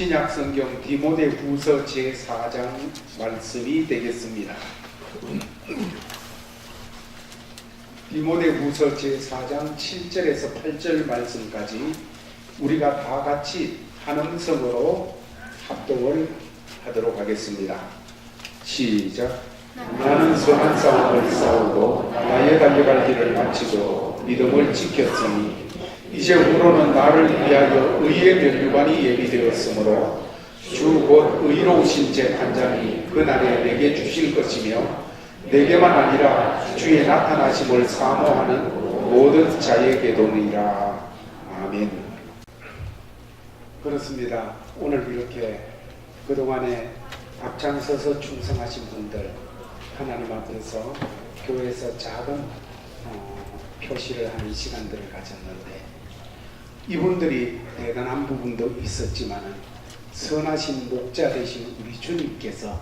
신약성경 디모데후서 제4장 말씀이 되겠습니다. 디모데후서 제4장 7절에서 8절 말씀까지 우리가 다 같이 한 음성으로 합독을 하도록 하겠습니다. 시작. 나는 선한 싸움을 싸우고 나의 달려갈 길을 마치고 믿음을 지켰으니 이제 후로는 나를 위하여 의의 면류관이 예비되었으므로 주 곧 의로우신 재판장이 그날에 내게 주실 것이며 내게만 아니라 주의 나타나심을 사모하는 모든 자에게도니라. 아멘. 그렇습니다. 오늘 이렇게 그동안에 앞장서서 충성하신 분들 하나님 앞에서 교회에서 작은 표시를 하는 시간들을 가졌는데 이분들이 대단한 부분도 있었지만은 선하신 목자 되신 우리 주님께서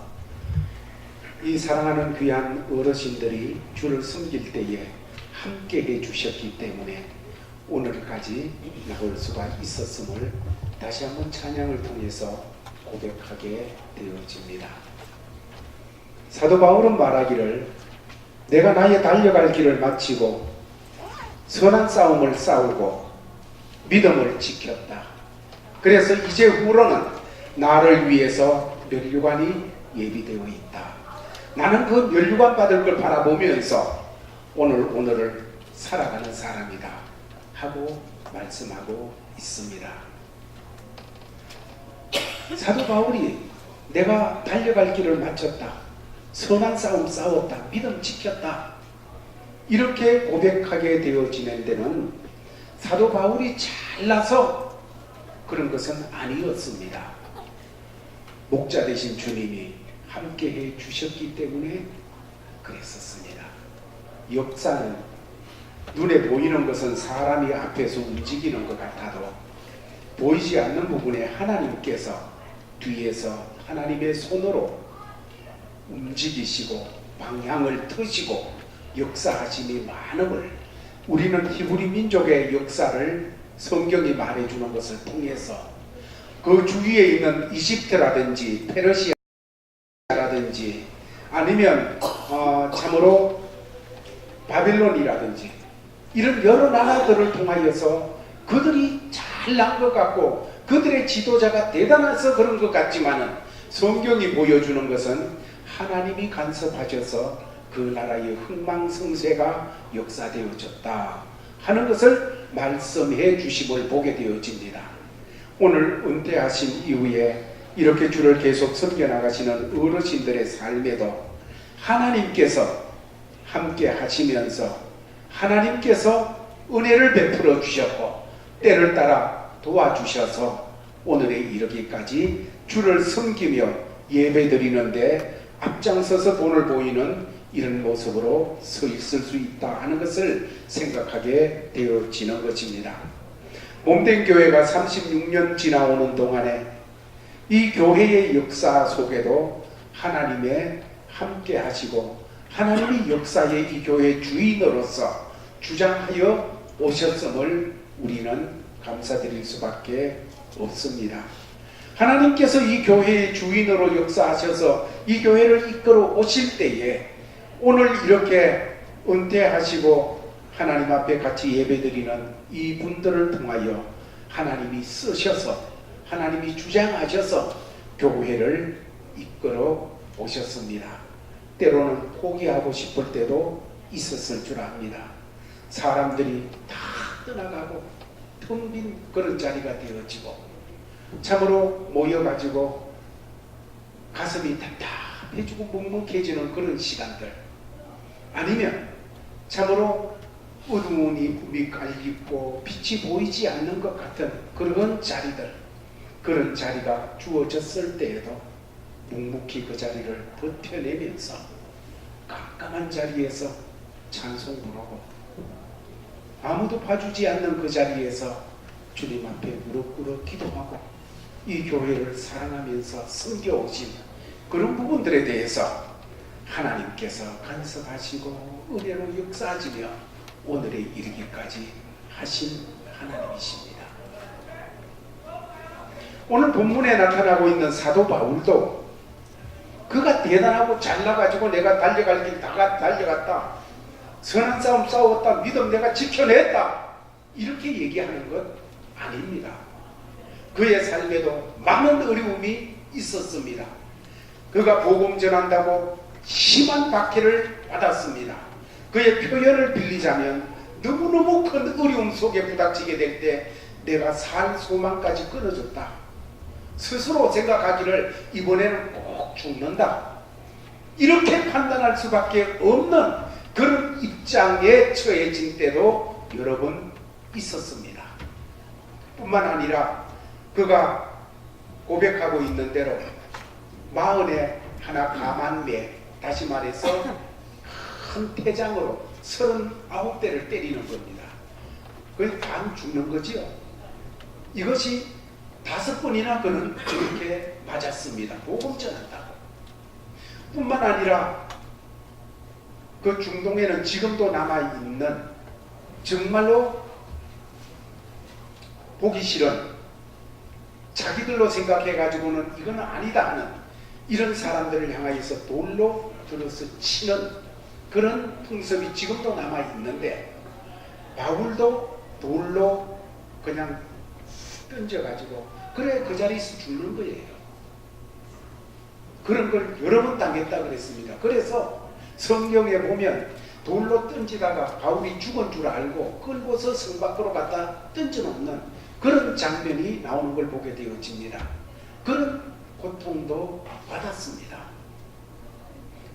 이 사랑하는 귀한 어르신들이 주를 섬길 때에 함께 해주셨기 때문에 오늘까지 나올 수가 있었음을 다시 한번 찬양을 통해서 고백하게 되어집니다. 사도 바울은 말하기를 내가 나의 달려갈 길을 마치고 선한 싸움을 싸우고 믿음을 지켰다. 그래서 이제 후로는 나를 위해서 면류관이 예비되어 있다. 나는 그 면류관 받을 걸 바라보면서 오늘을 살아가는 사람이다 하고 말씀하고 있습니다. 사도 바울이 내가 달려갈 길을 마쳤다, 선한 싸움 싸웠다, 믿음 지켰다 이렇게 고백하게 되어지는 데는 사도 바울이 잘나서 그런 것은 아니었습니다. 목자 되신 주님이 함께해 주셨기 때문에 그랬었습니다. 역사는 눈에 보이는 것은 사람이 앞에서 움직이는 것 같아도 보이지 않는 부분에 하나님께서 뒤에서 하나님의 손으로 움직이시고 방향을 트시고 역사하심이 많음을 우리는 히브리 민족의 역사를 성경이 말해주는 것을 통해서 그 주위에 있는 이집트라든지 페르시아라든지 아니면 참으로 바빌론이라든지 이런 여러 나라들을 통하여서 그들이 잘난 것 같고 그들의 지도자가 대단해서 그런 것 같지만은 성경이 보여주는 것은 하나님이 간섭하셔서 그 나라의 흥망성쇠가 역사되어졌다 하는 것을 말씀해 주심을 보게 되어집니다. 오늘 은퇴하신 이후에 이렇게 주를 계속 섬겨나가시는 어르신들의 삶에도 하나님께서 함께 하시면서 하나님께서 은혜를 베풀어 주셨고 때를 따라 도와주셔서 오늘에 이르기까지 주를 섬기며 예배드리는데 앞장서서 본을 보이는 이런 모습으로 서 있을 수 있다 하는 것을 생각하게 되어지는 것입니다. 몸된 교회가 36년 지나오는 동안에 이 교회의 역사 속에도 하나님의 함께 하시고 하나님이 역사의 이 교회의 주인으로서 주장하여 오셨음을 우리는 감사드릴 수밖에 없습니다. 하나님께서 이 교회의 주인으로 역사하셔서 이 교회를 이끌어 오실 때에 오늘 이렇게 은퇴하시고 하나님 앞에 같이 예배드리는 이 분들을 통하여 하나님이 쓰셔서 하나님이 주장하셔서 교회를 이끌어 오셨습니다. 때로는 포기하고 싶을 때도 있었을 줄 압니다. 사람들이 다 떠나가고 텅 빈 그런 자리가 되어지고 참으로 모여가지고 가슴이 답답해지고 묵묵해지는 그런 시간들 아니면 참으로 어두운이 꿈이 깔리고 빛이 보이지 않는 것 같은 그런 자리들 그런 자리가 주어졌을 때에도 묵묵히 그 자리를 버텨내면서 깜깜한 자리에서 찬송 부르고 아무도 봐주지 않는 그 자리에서 주님 앞에 무릎 꿇어 기도하고 이 교회를 사랑하면서 섬겨오신 그런 부분들에 대해서 하나님께서 간섭하시고 은혜로 역사하시며 오늘에 이르기까지 하신 하나님이십니다. 오늘 본문에 나타나고 있는 사도 바울도 그가 대단하고 잘나가지고 내가 달려갈 길 다 달려갔다, 선한 싸움 싸웠다, 믿음 내가 지켜냈다, 이렇게 얘기하는 것 아닙니다. 그의 삶에도 많은 어려움이 있었습니다. 그가 복음 전한다고 심한 박해를 받았습니다. 그의 표현을 빌리자면 너무너무 큰 어려움 속에 부닥치게 될 때 내가 살 소망까지 끊어졌다, 스스로 생각하기를 이번에는 꼭 죽는다, 이렇게 판단할 수밖에 없는 그런 입장에 처해진 때도 여러 번 있었습니다. 뿐만 아니라 그가 고백하고 있는 대로 마흔에 하나 가만매, 다시 말해서 큰 태장으로 39대를 때리는 겁니다. 거의 반 죽는 거지요. 이것이 5번이나 그는 그렇게 맞았습니다. 복음 전한다고. 뿐만 아니라 그 중동에는 지금도 남아있는 정말로 보기 싫은, 자기들로 생각해가지고는 이건 아니다 하는 이런 사람들을 향하여서 돌로 들어서 치는 그런 풍습이 지금도 남아있는데, 바울도 돌로 그냥 던져가지고 그래 그 자리에서 죽는 거예요. 그런 걸 여러 번 당했다 그랬습니다. 그래서 성경에 보면 돌로 던지다가 바울이 죽은 줄 알고 끌고서 성 밖으로 갖다 던져놓는 그런 장면이 나오는 걸 보게 되어집니다. 그런 고통도 받았습니다.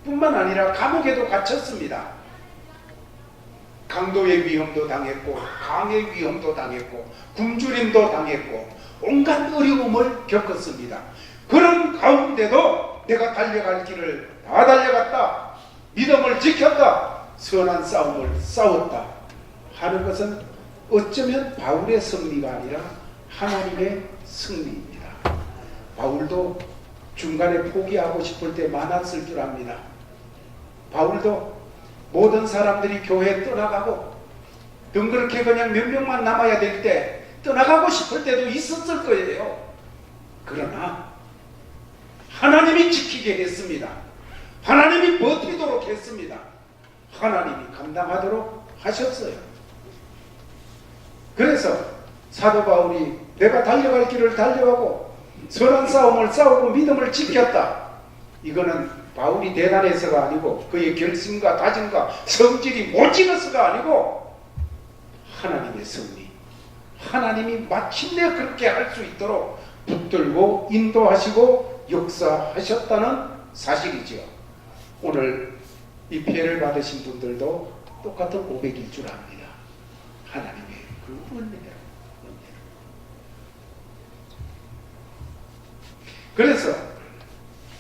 뿐만 아니라 감옥에도 갇혔습니다. 강도의 위험도 당했고, 강의 위험도 당했고, 굶주림도 당했고, 온갖 어려움을 겪었습니다. 그런 가운데도 내가 달려갈 길을 다 달려갔다, 믿음을 지켰다, 선한 싸움을 싸웠다 하는 것은 어쩌면 바울의 승리가 아니라 하나님의 승리입니다. 바울도 중간에 포기하고 싶을 때 많았을 줄 압니다. 바울도 모든 사람들이 교회에 떠나가고 덩그렇게 그냥 몇 명만 남아야 될 때 떠나가고 싶을 때도 있었을 거예요. 그러나 하나님이 지키게 했습니다. 하나님이 버티도록 했습니다. 하나님이 감당하도록 하셨어요. 그래서 사도 바울이 내가 달려갈 길을 달려가고 선한 싸움을 싸우고 믿음을 지켰다, 이거는 바울이 대단해서가 아니고 그의 결심과 다짐과 성질이 못지어서가 아니고 하나님의 승리, 하나님이 마침내 그렇게 할 수 있도록 붙들고 인도하시고 역사하셨다는 사실이지요. 오늘 이 피해를 받으신 분들도 똑같은 고백일 줄 압니다. 하나님의 그 은혜로. 그래서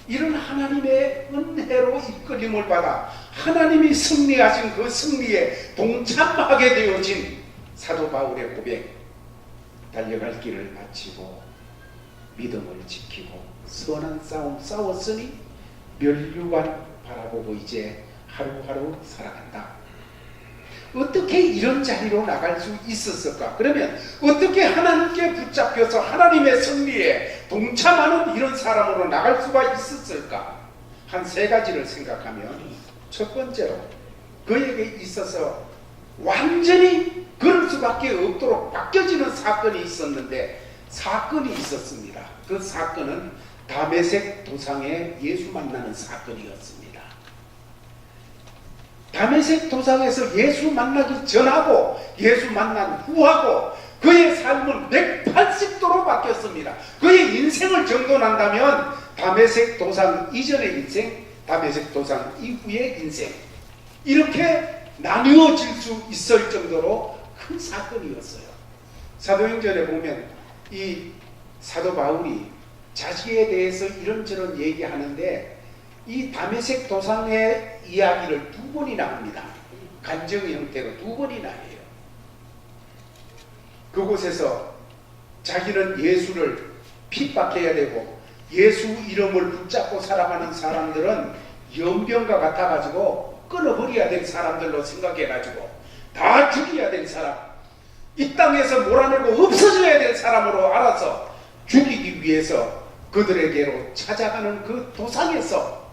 이런 하나님의 은혜로 이끌림을 받아 하나님이 승리하신 그 승리에 동참하게 되어진 사도 바울의 고백, 달려갈 길을 마치고 믿음을 지키고 선한 싸움 싸웠으니 멸류관 바라보고 이제 하루하루 살아간다. 어떻게 이런 자리로 나갈 수 있었을까? 그러면 어떻게 하나님께 붙잡혀서 하나님의 승리에 동참하는 이런 사람으로 나갈 수가 있었을까? 한 3가지를 생각하면, 첫 번째로 그에게 있어서 완전히 그럴 수밖에 없도록 바뀌어지는 사건이 있었는데, 사건이 있었습니다. 그 사건은 다메섹 도상에 예수 만나는 사건이었습니다. 다메섹 도상에서 예수 만나기 전하고 예수 만난 후하고 그의 삶은 180도로 바뀌었습니다. 그의 인생을 정돈한다면 다메섹 도상 이전의 인생, 다메섹 도상 이후의 인생, 이렇게 나누어질 수 있을 정도로 큰 사건이었어요. 사도행전에 보면 이 사도 바울이 자기에 대해서 이런저런 얘기하는데 이 다메섹 도상의 이야기를 2번이나 합니다. 간증 형태로 2번이나 해요. 그곳에서 자기는 예수를 핍박해야 되고 예수 이름을 붙잡고 살아가는 사람들은 연병과 같아가지고 끊어버려야 될 사람들로 생각해가지고 다 죽여야 될 사람, 이 땅에서 몰아내고 없어져야 될 사람으로 알아서 죽이기 위해서 그들에게로 찾아가는 그 도상에서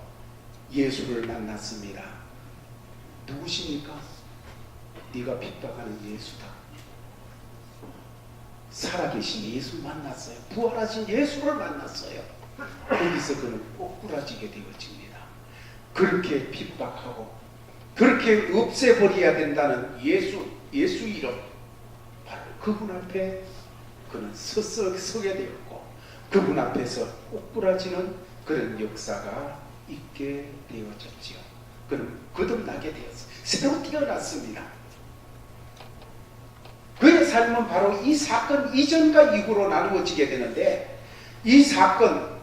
예수를 만났습니다. 누구십니까? 네가 핍박하는 예수다. 살아계신 예수 만났어요. 부활하신 예수를 만났어요. 거기서 그는 꼬꾸라지게 되어집니다. 그렇게 핍박하고 그렇게 없애버려야 된다는 예수 이름, 바로 그분 앞에 그는 서게 되었고 그분 앞에서 꼬꾸라지는 그런 역사가 있게 되어졌지요. 그는 거듭나게 되었어요. 새로 태어났습니다. 그의 삶은 바로 이 사건 이전과 이후로 나누어지게 되는데, 이 사건,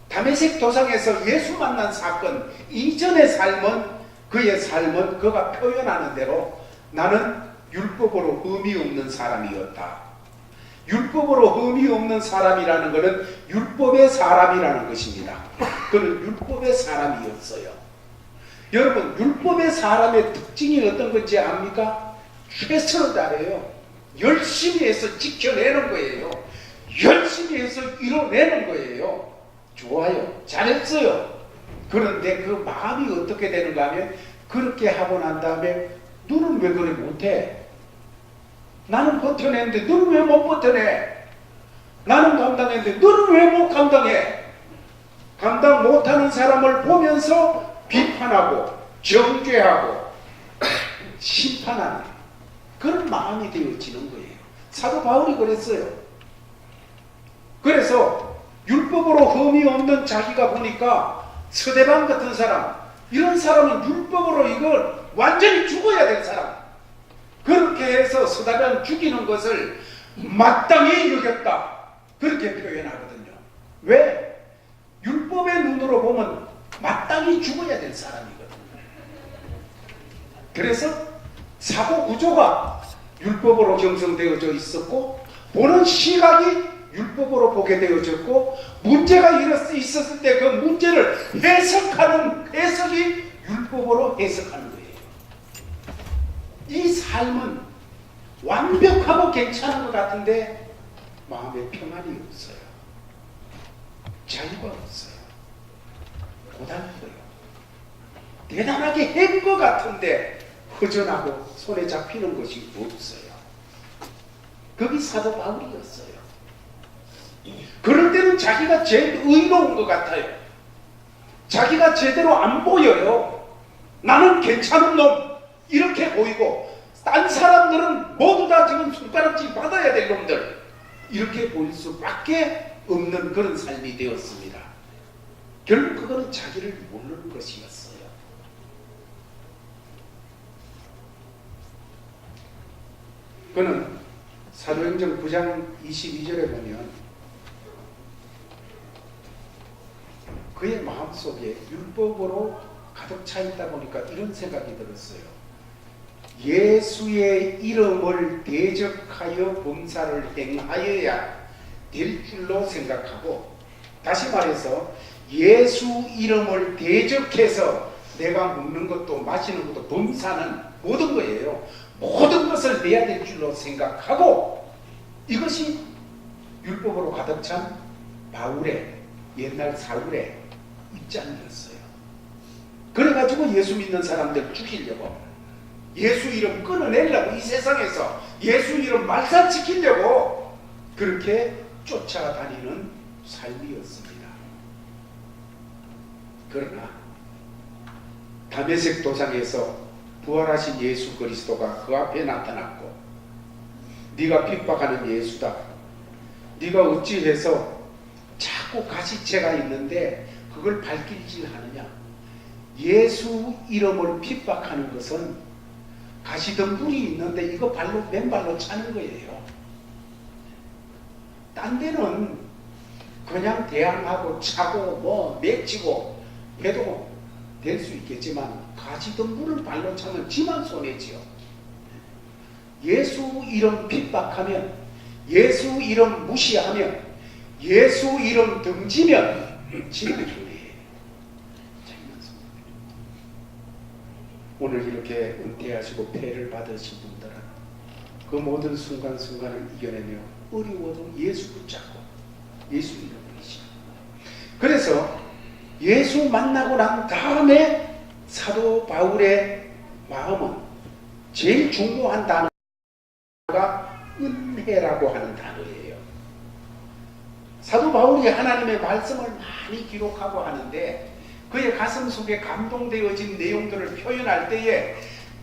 다메섹 도상에서 예수 만난 사건 이전의 삶은, 그의 삶은 그가 표현하는 대로 나는 율법으로 흠이 없는 사람이었다. 율법으로 흠이 없는 사람이라는 것은 율법의 사람이라는 것입니다. 그는 율법의 사람이었어요. 여러분, 율법의 사람의 특징이 어떤 건지 압니까? 최선을 다해요. 열심히 해서 지켜내는 거예요. 열심히 해서 이뤄내는 거예요. 좋아요. 잘했어요. 그런데 그 마음이 어떻게 되는가 하면, 그렇게 하고 난 다음에 너는 왜 그래 못해? 나는 버텨내는데 너는 왜 못 버텨내? 나는 감당했는데 너는 왜 못 감당해? 감당 못하는 사람을 보면서 비판하고 정죄하고 심판하는 그런 마음이 되어지는 거예요. 사도 바울이 그랬어요. 그래서 율법으로 흠이 없는 자기가 보니까 서대방 같은 사람, 이런 사람은 율법으로 이걸 완전히 죽어야 될 사람, 그렇게 해서 서대방 죽이는 것을 마땅히 여겼다, 그렇게 표현하거든요. 왜? 율법의 눈으로 보면 마땅히 죽어야 될 사람이거든요. 그래서 사고 구조가 율법으로 형성되어져 있었고, 보는 시각이 율법으로 보게 되어졌고, 문제가 있었을 때 그 문제를 해석하는 해석이 율법으로 해석하는 거예요. 이 삶은 완벽하고 괜찮은 것 같은데 마음에 평안이 없어요. 자유가 없어요. 고달퍼요. 대단하게 한 것 같은데 허전하고 손에 잡히는 것이 없어요. 그게 사도 바울이었어요. 그럴 때는 자기가 제일 의로운 것 같아요. 자기가 제대로 안 보여요. 나는 괜찮은 놈 이렇게 보이고, 딴 사람들은 모두 다 지금 손가락질 받아야 될 놈들 이렇게 보일 수밖에 없는 그런 삶이 되었습니다. 결국 그거는 자기를 모르는 것이었어요. 그는 사도행전 9장 22절에 보면 그의 마음속에 율법으로 가득 차 있다 보니까 이런 생각이 들었어요. 예수의 이름을 대적하여 범사를 행하여야 될 줄로 생각하고, 다시 말해서 예수 이름을 대적해서 내가 먹는 것도 마시는 것도 범사는 모든 거예요. 모든 것을 내야 될 줄로 생각하고, 이것이 율법으로 가득 찬 바울의, 옛날 사울의 입장이었어요. 그래가지고 예수 믿는 사람들 죽이려고, 예수 이름 끊어내려고, 이 세상에서 예수 이름 말살시키려고 그렇게 쫓아다니는 삶이었습니다. 그러나 다메섹 도상에서 부활하신 예수 그리스도가 그 앞에 나타났고, 네가 핍박하는 예수다. 네가 어찌해서 자꾸 가시체가 있는데 그걸 발길질 하느냐. 예수 이름을 핍박하는 것은 가시덤불이 있는데 이거 발로, 맨발로 차는 거예요. 딴 데는 그냥 대항하고 차고 뭐 맺히고 해도 될 수 있겠지만, 가시덤불을 발로 차면 지만 손해지요. 예수 이름 핍박하면, 예수 이름 무시하면, 예수 이름 등지면 지만 손해예요. 오늘 이렇게 은퇴하시고 폐를 받으신 분들은 그 모든 순간순간을 이겨내며 어려워도 예수 붙잡고 예수 잃어버리지. 그래서 예수 만나고 난 다음에 사도 바울의 마음은 제일 중요한 단어가 은혜라고 하는 단어예요. 사도 바울이 하나님의 말씀을 많이 기록하고 하는데 그의 가슴 속에 감동되어진 내용들을 표현할 때에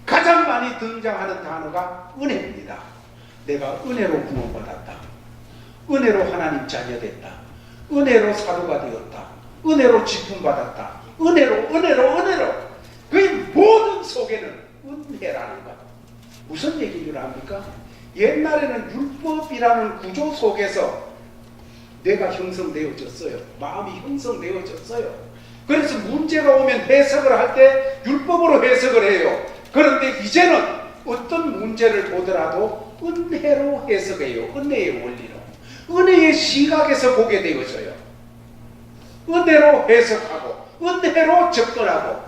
가장 많이 등장하는 단어가 은혜입니다. 내가 은혜로 구원받았다. 은혜로 하나님 자녀 됐다. 은혜로 사도가 되었다. 은혜로 직분받았다. 은혜로 그의 모든 속에는 은혜라는 것. 무슨 얘기를 합니까? 옛날에는 율법이라는 구조 속에서 내가 형성되어졌어요. 마음이 형성되어졌어요. 그래서 문제가 오면 해석을 할 때 율법으로 해석을 해요. 그런데 이제는 어떤 문제를 보더라도 은혜로 해석해요. 은혜의 원리로. 은혜의 시각에서 보게 되어져요. 은혜로 해석하고 은혜로 접근하고.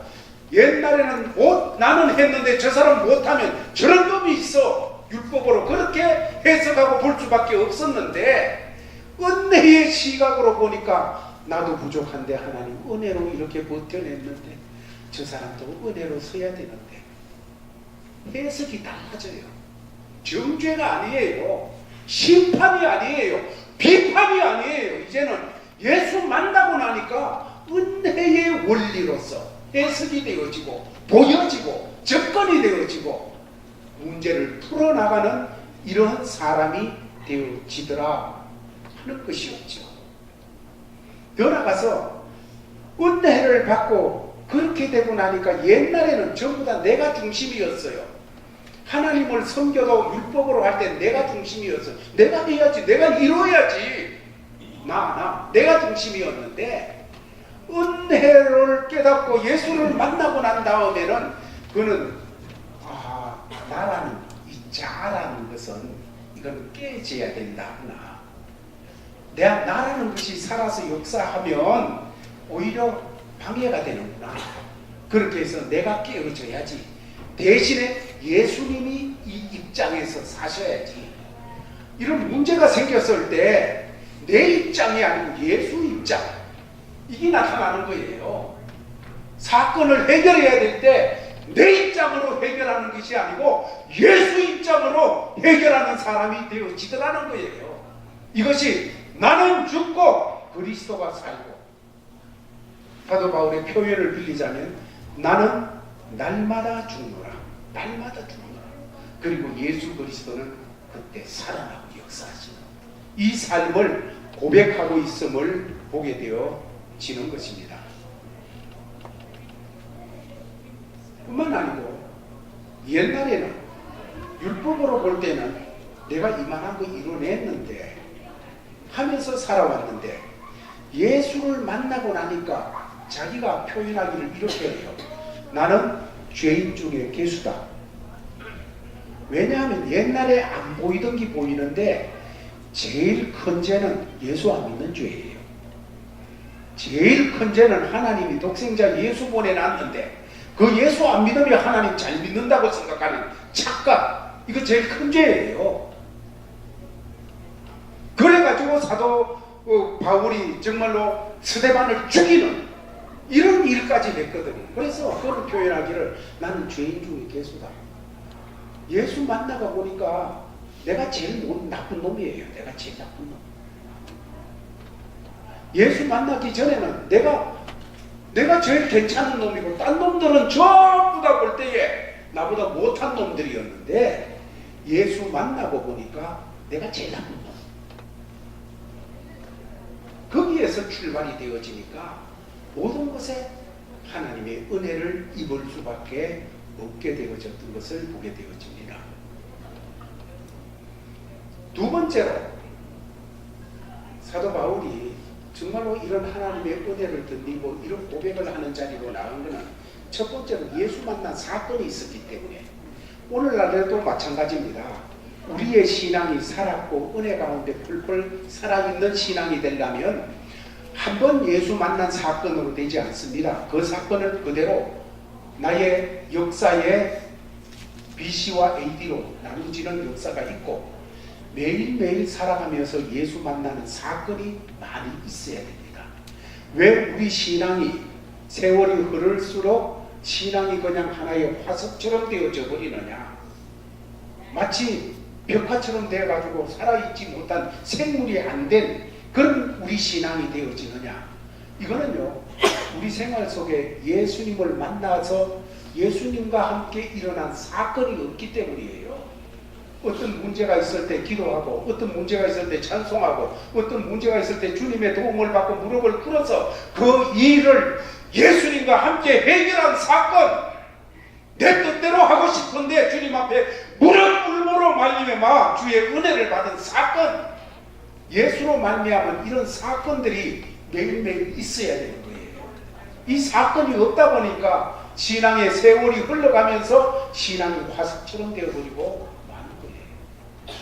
옛날에는 나는 했는데 저 사람 못하면 저런 놈이 있어. 율법으로 그렇게 해석하고 볼 수밖에 없었는데 은혜의 시각으로 보니까 나도 부족한데 하나님 은혜로 이렇게 버텨냈는데 저 사람도 은혜로 서야 되는데 해석이 달라져요. 정죄가 아니에요. 심판이 아니에요. 비판이 아니에요. 이제는 예수 만나고 나니까 은혜의 원리로서 해석이 되어지고 보여지고 접근이 되어지고 문제를 풀어나가는 이런 사람이 되어지더라 하는 것이었죠. 더 나가서 은혜를 받고 그렇게 되고 나니까 옛날에는 전부 다 내가 중심이었어요. 하나님을 섬겨도 율법으로 할 때 내가 중심이었어요. 내가 해야지, 내가 이뤄야지. 내가 중심이었는데 은혜를 깨닫고 예수를 만나고 난 다음에는 그는 나라는 이 자라는 것은 이건 깨져야 된다구나. 나라는 것이 살아서 역사하면 오히려 방해가 되는구나. 그렇게 해서 내가 깨어져야지. 대신에 예수님이 이 입장에서 사셔야지. 이런 문제가 생겼을 때 내 입장이 아니고 예수 입장, 이게 나타나는 거예요. 사건을 해결해야 될 때 내 입장으로 해결하는 것이 아니고 예수 입장으로 해결하는 사람이 되어지더라는 거예요. 이것이 나는 죽고 그리스도가 살고, 사도 바울의 표현을 빌리자면 나는 날마다 죽노라. 그리고 예수 그리스도는 그때 살아나고 역사하시는 이 삶을 고백하고 있음을 보게 되어지는 것입니다. 뿐만 아니고 옛날에는 율법으로 볼 때는 내가 이만한 거 이뤄냈는데 하면서 살아왔는데 예수를 만나고 나니까 자기가 표현하기를 이렇게 해요. 나는 죄인 중에 괴수다. 왜냐하면 옛날에 안 보이던 게 보이는데 제일 큰 죄는 예수 안 믿는 죄예요. 제일 큰 죄는 하나님이 독생자 예수 보내놨는데 그 예수 안 믿으면 하나님 잘 믿는다고 생각하는 착각, 이거 제일 큰 죄예요. 그래가지고 사도 바울이 정말로 스데반을 죽이는 이런 일까지 했거든요. 그래서 그걸 표현하기를 나는 죄인 중에 괴수다. 예수 만나가 보니까 내가 제일 나쁜 놈이에요. 내가 제일 나쁜 놈. 예수 만나기 전에는 내가 제일 괜찮은 놈이고 딴 놈들은 전부 다 볼 때에 나보다 못한 놈들이었는데 예수 만나고 보니까 내가 제일 나쁜 놈. 거기에서 출발이 되어지니까 모든 것에 하나님의 은혜를 입을 수밖에 없게 되어졌던 것을 보게 되어집니다. 두 번째로 사도 바울이 정말로 이런 하나님의 은혜를 덧입고 이런 고백을 하는 자리로 나온 것은 첫 번째로 예수 만난 사건이 있었기 때문에 오늘날에도 마찬가지입니다. 우리의 신앙이 살았고 은혜 가운데 펄펄 살아있는 신앙이 되려면 한 번 예수 만난 사건으로 되지 않습니다. 그 사건을 그대로 나의 역사에 BC와 AD로 나누어지는 역사가 있고 매일매일 살아가면서 예수 만나는 사건이 많이 있어야 됩니다. 왜 우리 신앙이 세월이 흐를수록 신앙이 그냥 하나의 화석처럼 되어져 버리느냐? 마치 벽화처럼 되어가지고 살아있지 못한 생물이 안 된 그런 우리 신앙이 되어지느냐? 이거는요, 우리 생활 속에 예수님을 만나서 예수님과 함께 일어난 사건이 없기 때문이에요. 어떤 문제가 있을 때 기도하고, 어떤 문제가 있을 때 찬송하고, 어떤 문제가 있을 때 주님의 도움을 받고 무릎을 꿇어서 그 일을 예수님과 함께 해결한 사건, 내 뜻대로 하고 싶은데 주님 앞에 무릎 꿇므로 말미암아 주의 은혜를 받은 사건, 예수로 말미암은 이런 사건들이 매일매일 있어야 되는 거예요. 이 사건이 없다 보니까 신앙의 세월이 흘러가면서 신앙이 화석처럼 되어버리고 마는 거예요.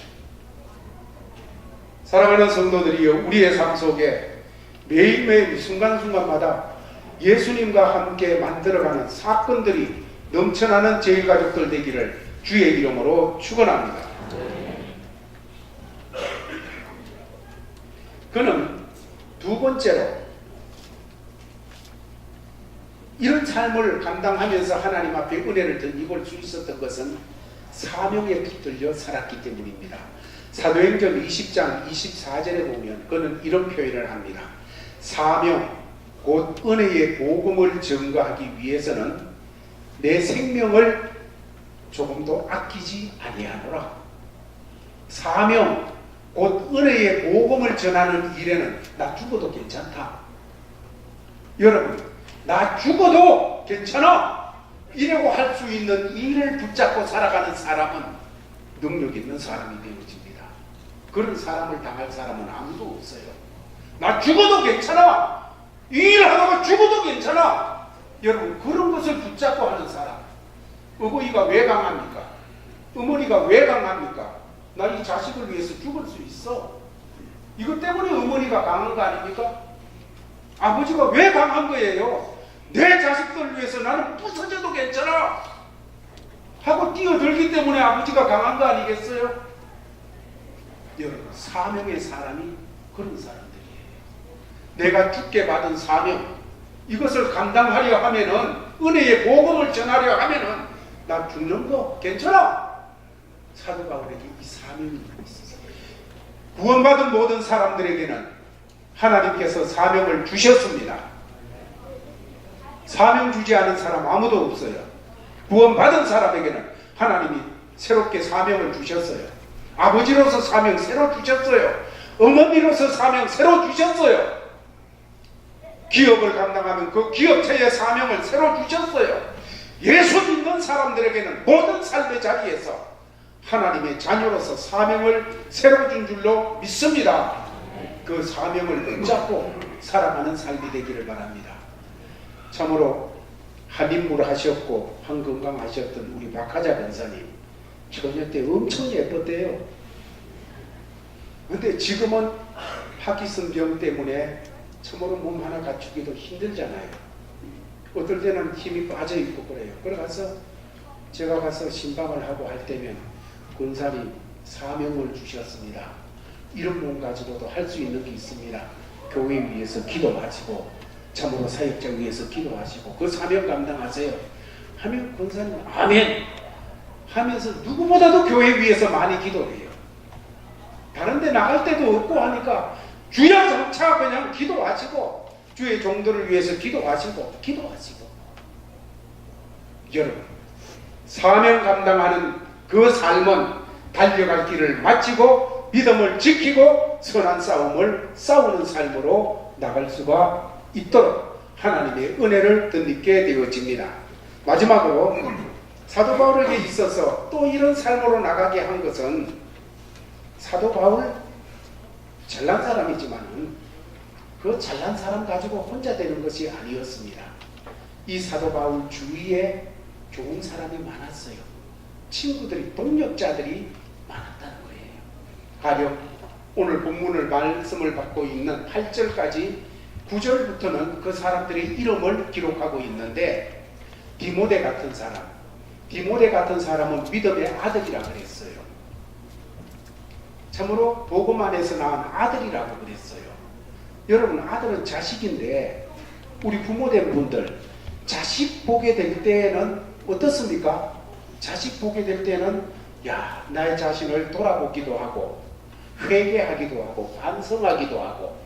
사랑하는 성도들이여, 우리의 삶 속에 매일매일 순간순간마다 예수님과 함께 만들어가는 사건들이 넘쳐나는 제일가족들 되기를 주의 이름으로 축원합니다. 그는 두 번째로 이런 삶을 감당하면서 하나님 앞에 은혜를 덧입을 수 있었던 것은 사명에 붙들려 살았기 때문입니다. 사도행전 20장 24절에 보면 그는 이런 표현을 합니다. 사명, 곧 은혜의 복음을 증거하기 위해서는 내 생명을 조금도 아끼지 아니하노라. 사명, 곧 은혜의 복음을 전하는 일에는 나 죽어도 괜찮다. 여러분, 나 죽어도 괜찮아 이라고 할 수 있는 일을 붙잡고 살아가는 사람은 능력 있는 사람이 되어집니다. 그런 사람을 당할 사람은 아무도 없어요. 나 죽어도 괜찮아, 이 일 하다가 죽어도 괜찮아. 여러분, 그런 것을 붙잡고 하는 사람, 어머니가 왜 강합니까? 어머니가 왜 강합니까? 나 이 자식을 위해서 죽을 수 있어. 이것 때문에 어머니가 강한 거 아닙니까? 아버지가 왜 강한 거예요? 내 자식들 위해서 나는 부서져도 괜찮아 하고 뛰어들기 때문에 아버지가 강한 거 아니겠어요? 여러분, 사명의 사람이 그런 사람들이에요. 내가 죽게 받은 사명, 이것을 감당하려 하면은, 은혜의 복음을 전하려 하면은 나 죽는 거 괜찮아. 사도 바울에게 이 사명이 있었어요. 구원받은 모든 사람들에게는 하나님께서 사명을 주셨습니다. 사명 주지 않은 사람 아무도 없어요. 구원받은 사람에게는 하나님이 새롭게 사명을 주셨어요. 아버지로서 사명 새로 주셨어요. 어머니로서 사명 새로 주셨어요. 기업을 감당하면 그 기업체의 사명을 새로 주셨어요. 예수 믿는 사람들에게는 모든 삶의 자리에서 하나님의 자녀로서 사명을 새로 준 줄로 믿습니다. 그 사명을 붙잡고 살아가는 삶이 되기를 바랍니다. 참으로 한인물 하셨고 한건강하셨던 우리 박하자 권사님, 처녀 때 엄청 예뻤대요. 근데 지금은 파키슨 병 때문에 참으로 몸 하나 갖추기도 힘들잖아요. 어떨 때는 힘이 빠져있고 그래요. 그래서 제가 가서 신방을 하고 할 때면 권사님 사명을 주셨습니다. 이런 몸 가지고도 할 수 있는 게 있습니다. 교회 위해서 기도하시고 참으로 사역자 위해서 기도하시고 그 사명 감당하세요 하면 권사님 아멘 하면서 누구보다도 교회 위해서 많이 기도해요. 다른 데 나갈 데도 없고 하니까 주야장차 그냥 기도하시고 주의 종들을 위해서 기도하시고 여러분, 사명 감당하는 그 삶은 달려갈 길을 마치고 믿음을 지키고 선한 싸움을 싸우는 삶으로 나갈 수가 있도록 하나님의 은혜를 덧입게 되어집니다. 마지막으로 사도 바울에게 있어서 또 이런 삶으로 나가게 한 것은, 사도 바울 잘난 사람이지만 그 잘난 사람 가지고 혼자 되는 것이 아니었습니다. 이 사도 바울 주위에 좋은 사람이 많았어요. 친구들이, 동력자들이 많았다는 거예요. 가령 오늘 본문을 말씀을 받고 있는 8절까지 9절부터는 그 사람들의 이름을 기록하고 있는데, 디모데 같은 사람, 디모데 같은 사람은 믿음의 아들이라 그랬어요. 참으로 복음 안에서 낳은 아들이라고 그랬어요. 여러분, 아들은 자식인데 우리 부모된 분들 자식 보게 될 때는 어떻습니까? 자식 보게 될 때는 야, 나의 자신을 돌아보기도 하고 회개하기도 하고 반성하기도 하고,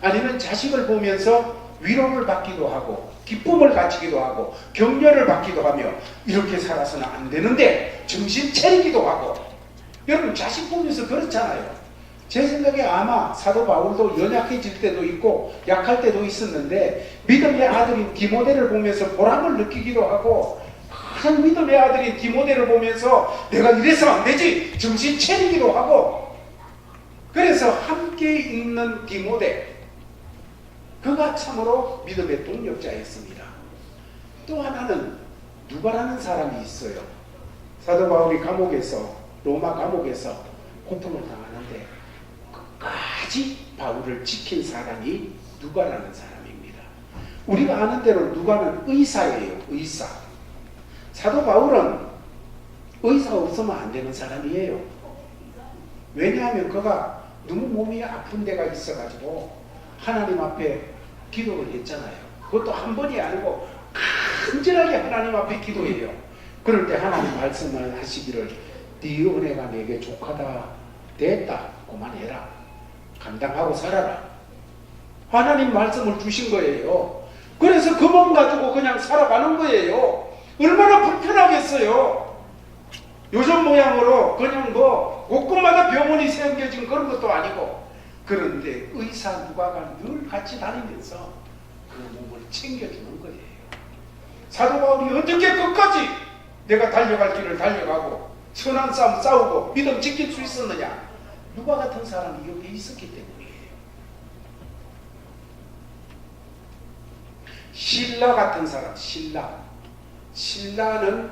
아니면 자식을 보면서 위로를 받기도 하고 기쁨을 가지기도 하고 격려를 받기도 하며, 이렇게 살아서는 안 되는데 정신 차리기도 하고. 여러분, 자식 보면서 그렇잖아요. 제 생각에 아마 사도 바울도 연약해질 때도 있고 약할 때도 있었는데, 믿음의 아들인 디모데를 보면서 보람을 느끼기도 하고, 큰 믿음의 아들인 디모데를 보면서 내가 이래서 안 되지 정신 차리기도 하고. 그래서 함께 있는 디모데, 그가 참으로 믿음의 동력자였습니다. 또 하나는 누가라는 사람이 있어요. 사도 바울이 감옥에서, 로마 감옥에서 고통을 당하는데 끝까지 바울을 지킨 사람이 누가라는 사람입니다. 우리가 아는 대로 누가는 의사예요. 의사. 사도 바울은 의사 없으면 안 되는 사람이에요. 왜냐하면 그가 너무 몸이 아픈 데가 있어가지고 하나님 앞에 기도를 했잖아요. 그것도 한 번이 아니고 간절하게 하나님 앞에 기도해요. 그럴 때 하나님 말씀을 하시기를 네 은혜가 내게 족하다, 됐다, 그만해라, 감당하고 살아라. 하나님 말씀을 주신 거예요. 그래서 그 몸 가지고 그냥 살아가는 거예요. 얼마나 불편하겠어요. 요즘 모양으로 그냥 뭐 곳곳마다 병원이 생겨진 그런 것도 아니고. 그런데 의사 누가가 늘 같이 다니면서 그 몸을 챙겨주는 거예요. 사도 바울이 어떻게 끝까지 내가 달려갈 길을 달려가고 선한 싸움 싸우고 믿음 지킬 수 있었느냐? 누가 같은 사람이 옆에 있었기 때문이에요. 신라 같은 사람, 신라는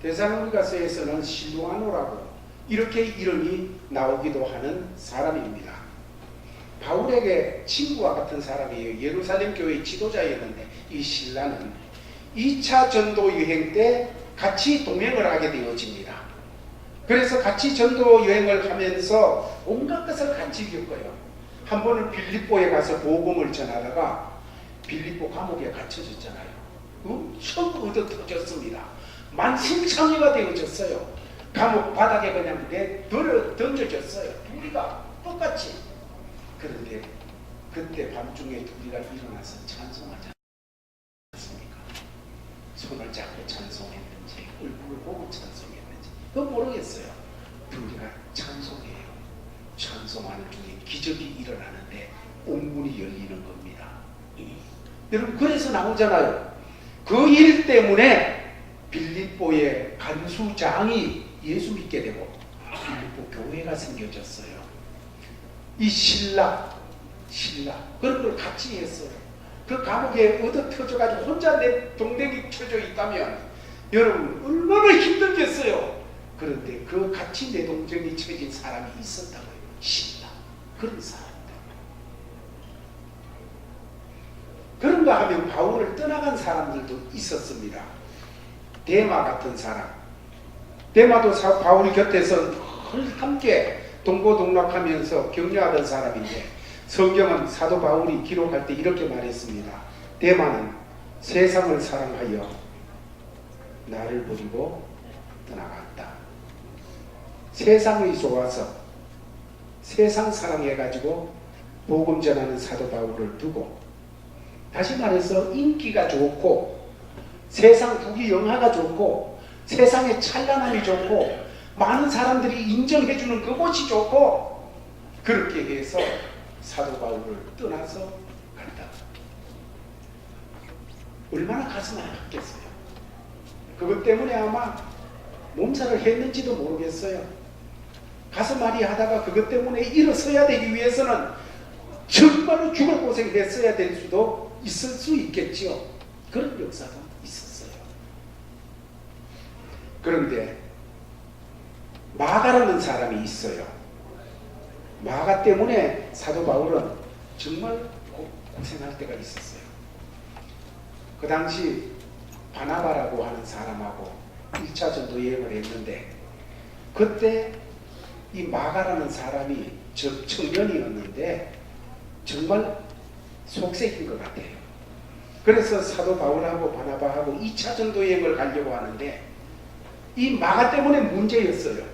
데살로니가서에서는 실루아노라고 이렇게 이름이 나오기도 하는 사람입니다. 바울에게 친구와 같은 사람이에요. 예루살렘 교회의 지도자였는데, 이 신라는 2차 전도 여행 때 같이 동행을 하게 되어집니다. 그래서 같이 전도 여행을 하면서 온갖 것을 같이 겪어요. 한 번은 빌립보에 가서 복음을 전하다가 빌립보 감옥에 갇혀졌잖아요. 엄청 얻어터졌습니다. 만신창이가 되어졌어요. 감옥 바닥에 그냥 던져졌어요. 둘이가 똑같이. 그런데 그때 밤중에 둘이가 일어나서 찬송하지 않습니까? 손을 잡고 찬송했는지 얼굴을 보고 찬송했는지 그건 모르겠어요. 둘이가 찬송해요. 찬송하는 중에 기적이 일어나는데 옥문이 열리는 겁니다. 여러분, 그래서 나오잖아요. 그 일 때문에 빌립보의 간수장이 예수 믿게 되고 빌립보 교회가 생겨졌어요. 이 신라 그런 걸 같이 했어요. 그 감옥에 얻어 터져가지고 혼자 내 동댕이 쳐져 있다면 여러분 얼마나 힘들겠어요. 그런데 그 같이 내 동댕이 쳐진 사람이 있었다고요. 신라, 그런 사람들. 그런가 하면 바울을 떠나간 사람들도 있었습니다. 데마 같은 사람. 데마도 바울이 곁에서 함께 동고동락하면서 격려하던 사람인데, 성경은 사도 바울이 기록할 때 이렇게 말했습니다. 데마는 세상을 사랑하여 나를 버리고 떠나갔다. 세상이 좋아서 세상 사랑해가지고 복음 전하는 사도 바울을 두고, 다시 말해서 인기가 좋고 세상 부귀영화가 좋고 세상의 찬란함이 좋고 많은 사람들이 인정해주는 그곳이 좋고, 그렇게 해서 사도 바울을 떠나서 간다. 얼마나 가슴이 아팠겠어요. 그것 때문에 아마 몸살을 했는지도 모르겠어요. 가슴 앓이 하다가 그것 때문에 일어서야 되기 위해서는 정말로 죽을 고생했어야 될 수도 있을 수 있겠지요. 그런 역사도 있었어요. 그런데 마가라는 사람이 있어요. 마가 때문에 사도 바울은 정말 고생할 때가 있었어요. 그 당시 바나바라고 하는 사람하고 1차 전도 여행을 했는데 그때 이 마가라는 사람이 청년이었는데 정말 속색인 것 같아요. 그래서 사도 바울하고 바나바하고 2차 전도 여행을 가려고 하는데 이 마가 때문에 문제였어요.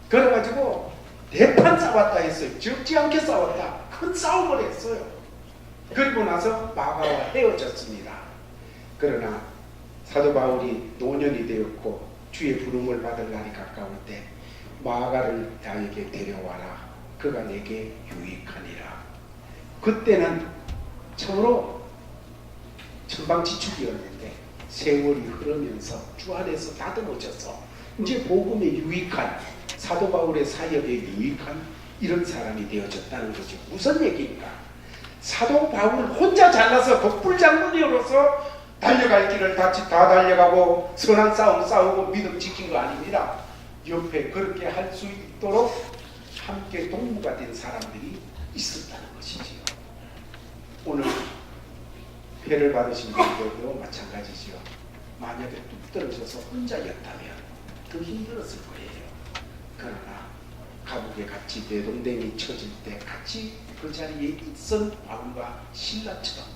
그래가지고 대판 싸웠다 했어요. 적지 않게 싸웠다. 큰 싸움을 했어요. 그리고 나서 마가와 헤어졌습니다. 그러나 사도 바울이 노년이 되었고 주의 부름을 받을 날이 가까울 때 마가를 나에게 데려와라. 그가 내게 유익하니라. 그때는 참으로 천방지축이었는데 세월이 흐르면서 주 안에서 다듬어져서 이제 복음에 유익한 사도 바울의 사역에 유익한 이런 사람이 되어졌다는 거죠. 무슨 얘기인가? 사도 바울 혼자 잘나서 독불장군으로서 달려갈 길을 다 달려가고 선한 싸움 싸우고 믿음 지킨 거 아닙니다. 옆에 그렇게 할 수 있도록 함께 동무가 된 사람들이 있었다는 것이지요. 오늘 회를 받으신 분들도 마찬가지지요. 만약에 뚝 떨어져서 혼자였다면 더 힘들었을 거예요. 그러나 감옥에 같이 내동댕이 쳐질 때 같이 그 자리에 있던 바울과 실라처럼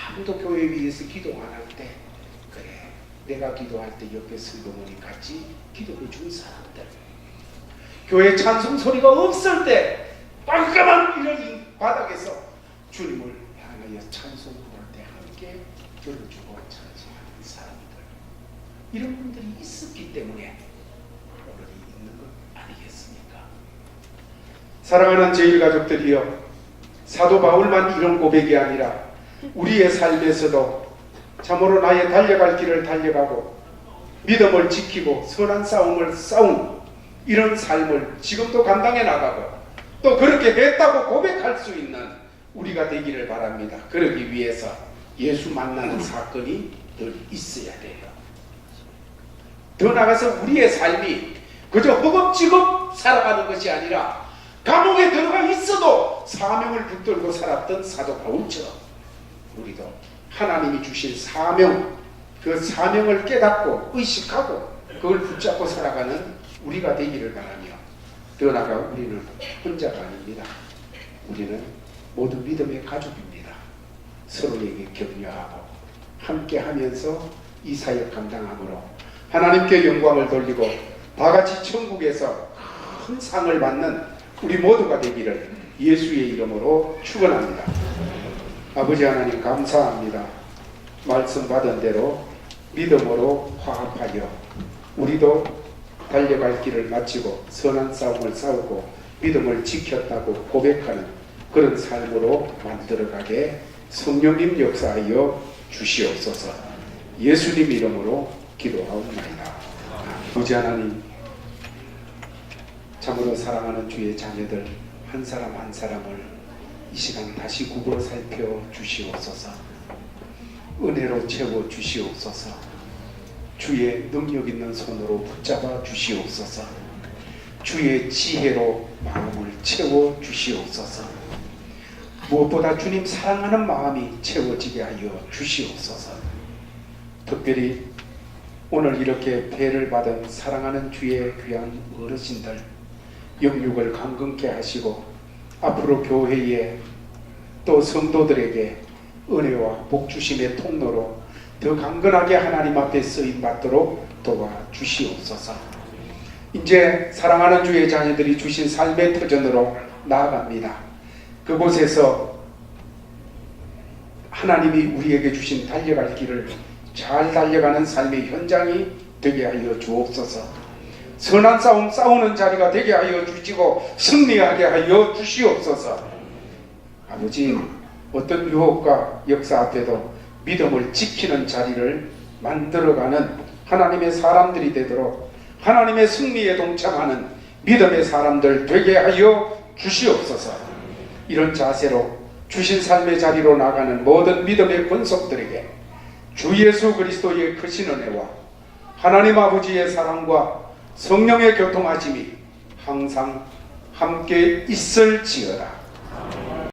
아무도 교회 위에서 기도 안 할 때 그래 내가 기도할 때 옆에 슬그머니 같이 기도해 준 사람들, 교회 찬송 소리가 없을 때 깜깜한 이런 바닥에서 주님을 향하여 찬송 부를 때 함께 들어주고 찬송하는 사람들, 이런 분들이 있었기 때문에 오늘이 있는 것 아니겠습니까? 사랑하는 제1가족들이여, 사도 바울만 이런 고백이 아니라 우리의 삶에서도 참으로 나의 달려갈 길을 달려가고 믿음을 지키고 선한 싸움을 싸운 이런 삶을 지금도 감당해 나가고 또 그렇게 했다고 고백할 수 있는 우리가 되기를 바랍니다. 그러기 위해서 예수 만나는 사건이 늘 있어야 돼요. 더 나아가서 우리의 삶이 그저 허겁지겁 살아가는 것이 아니라 감옥에 들어가 있어도 사명을 붙들고 살았던 사도 바울처럼 우리도 하나님이 주신 사명, 그 사명을 깨닫고 의식하고 그걸 붙잡고 살아가는 우리가 되기를 바라며, 더 나아가 우리는 혼자가 아닙니다. 우리는 모두 믿음의 가족입니다. 서로에게 격려하고 함께 하면서 이 사역 감당함으로 하나님께 영광을 돌리고 다같이 천국에서 큰 상을 받는 우리 모두가 되기를 예수의 이름으로 축원합니다. 아버지 하나님 감사합니다. 말씀 받은 대로 믿음으로 화합하여 우리도 달려갈 길을 마치고 선한 싸움을 싸우고 믿음을 지켰다고 고백하는 그런 삶으로 만들어가게 성령님 역사하여 주시옵소서. 예수님 이름으로 기도하옵나이다. 아버지 하나님, 참으로 사랑하는 주의 자녀들 한 사람 한 사람을 이 시간 다시 구부러 살펴 주시옵소서. 은혜로 채워 주시옵소서. 주의 능력 있는 손으로 붙잡아 주시옵소서. 주의 지혜로 마음을 채워 주시옵소서. 무엇보다 주님 사랑하는 마음이 채워지게 하여 주시옵소서. 특별히 오늘 이렇게 배를 받은 사랑하는 주의 귀한 어르신들 영육을 강건케 하시고 앞으로 교회에 또 성도들에게 은혜와 복주심의 통로로 더 강건하게 하나님 앞에 쓰임받도록 도와주시옵소서. 이제 사랑하는 주의 자녀들이 주신 삶의 터전으로 나아갑니다. 그곳에서 하나님이 우리에게 주신 달려갈 길을 잘 달려가는 삶의 현장이 되게 하여 주옵소서. 선한 싸움 싸우는 자리가 되게 하여 주시고 승리하게 하여 주시옵소서. 아버지, 어떤 유혹과 역사 앞에도 믿음을 지키는 자리를 만들어가는 하나님의 사람들이 되도록 하나님의 승리에 동참하는 믿음의 사람들 되게 하여 주시옵소서. 이런 자세로 주신 삶의 자리로 나가는 모든 믿음의 권속들에게 주 예수 그리스도의 크신 은혜와 하나님 아버지의 사랑과 성령의 교통하심이 항상 함께 있을지어다.